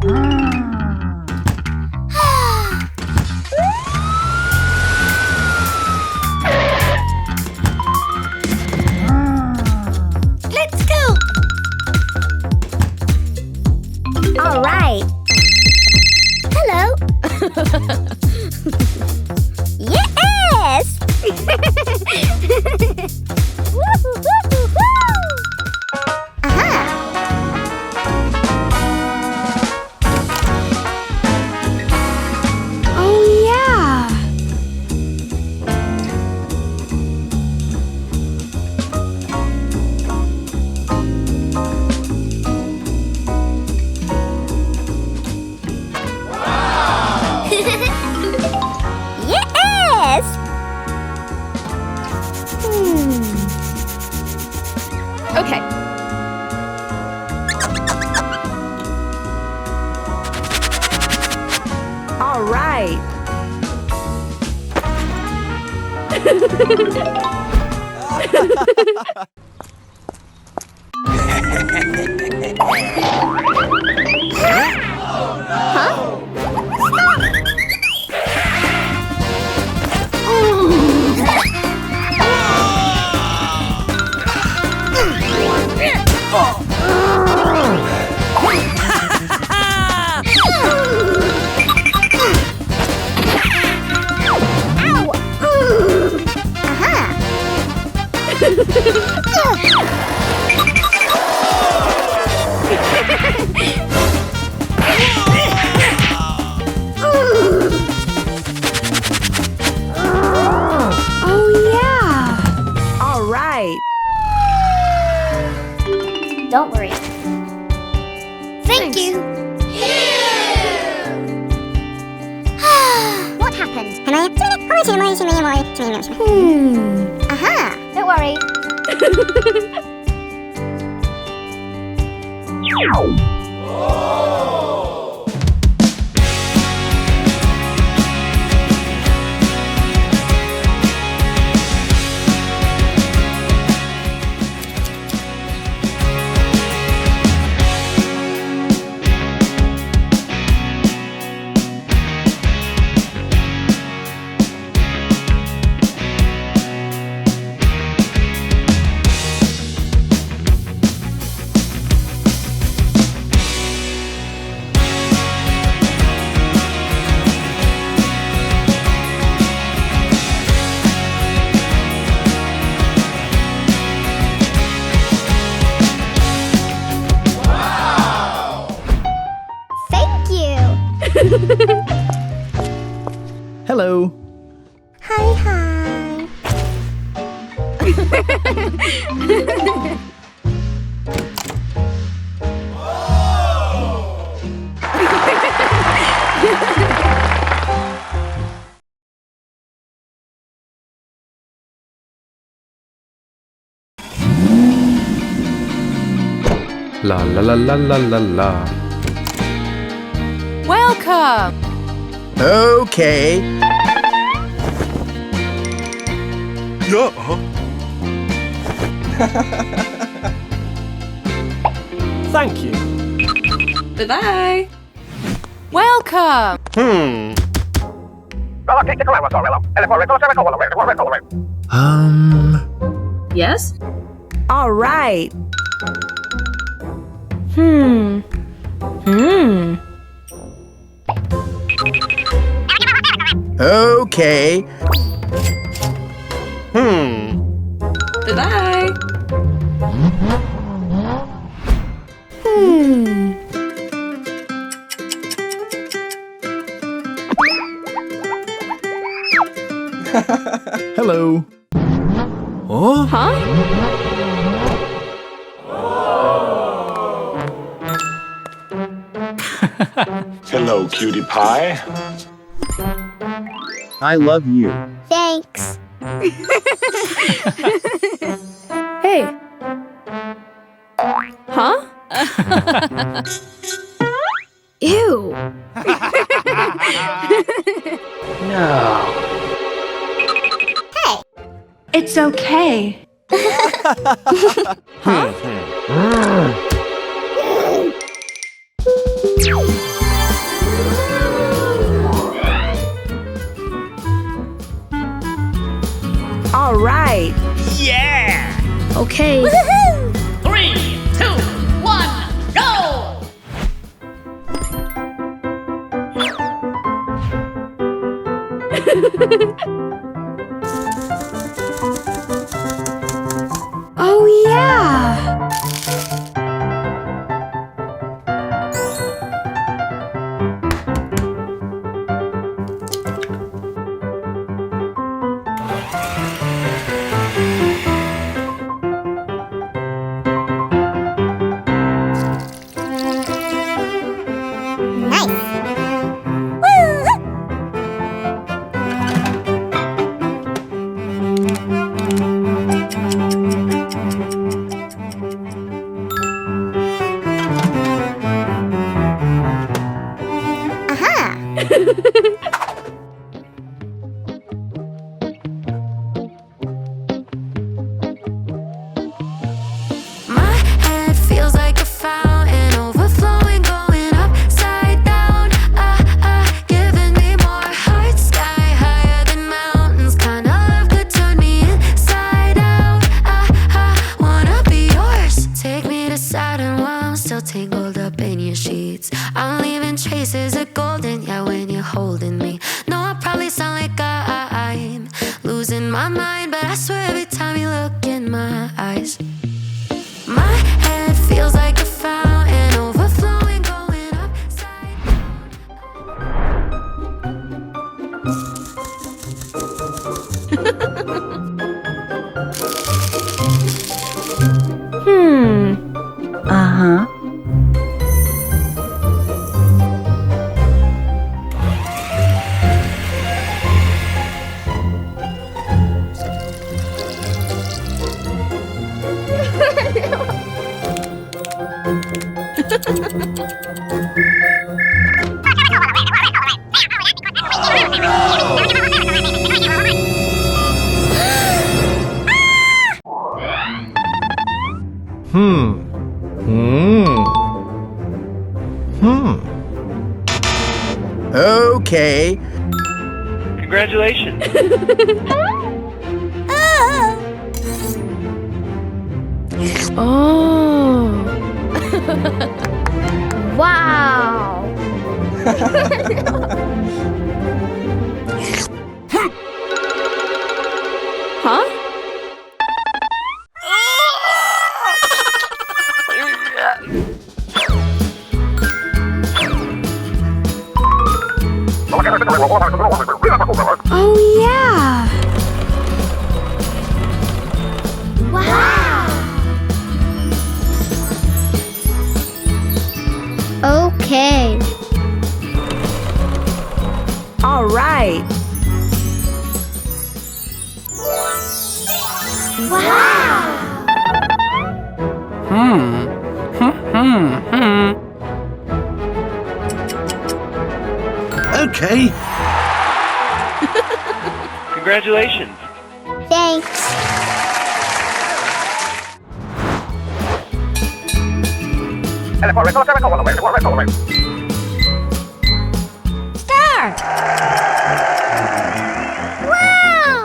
Let's go! All right. Hello. Yes! Aha! Oh, yeah. Yes! Okay. All right. Oh, yeah. All right. Don't worry. Thank you. What happened? Aha! Don't worry. Thank you. Hello. Hi, hi. La la la la la la la. Welcome. Okay. Thank you. Bye-bye. Welcome. Yes? All right. Okay. Bye-bye. Hello. Oh? Huh? Hello, cutie pie. I love you. Thanks. Hey. Huh? Ew. No. Hey. It's okay. Huh? okay. Woohoo! 3, 2, 1, go! Oh, yeah. Nice. Woo! Aha! My head feels like a fountain, overflowing, going upside down. Giving me more heart, sky higher than mountains. Kind of love could turn me inside out. I wanna be yours. Take me to Saturn while I'm still tangled up in your sheets. I'm leaving traces of golden, yeah, when you're holding me. No, I probably sound like I'm losing my mind, but I swear every time you look in my eyes. My head feels like a fountain, overflowing, going upside Uh-huh. Okay. Congratulations. Oh. Wow! Huh? Oh, yeah. Wow! Okay. All right. Wow! Okay. Congratulations. Thanks. Start! Wow!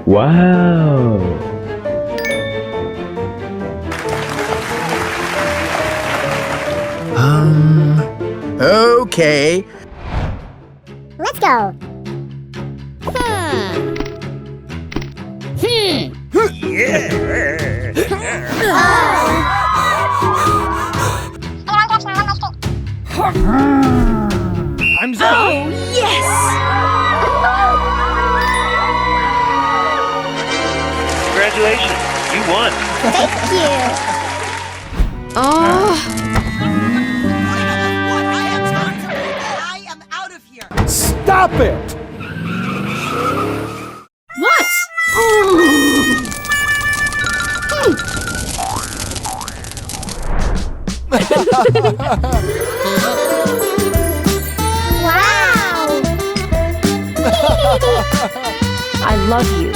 Wow. Okay. Let's go. Time's up. Oh, yes. Congratulations. You won. Thank you. Oh. Stop it. What? Wow! I love you.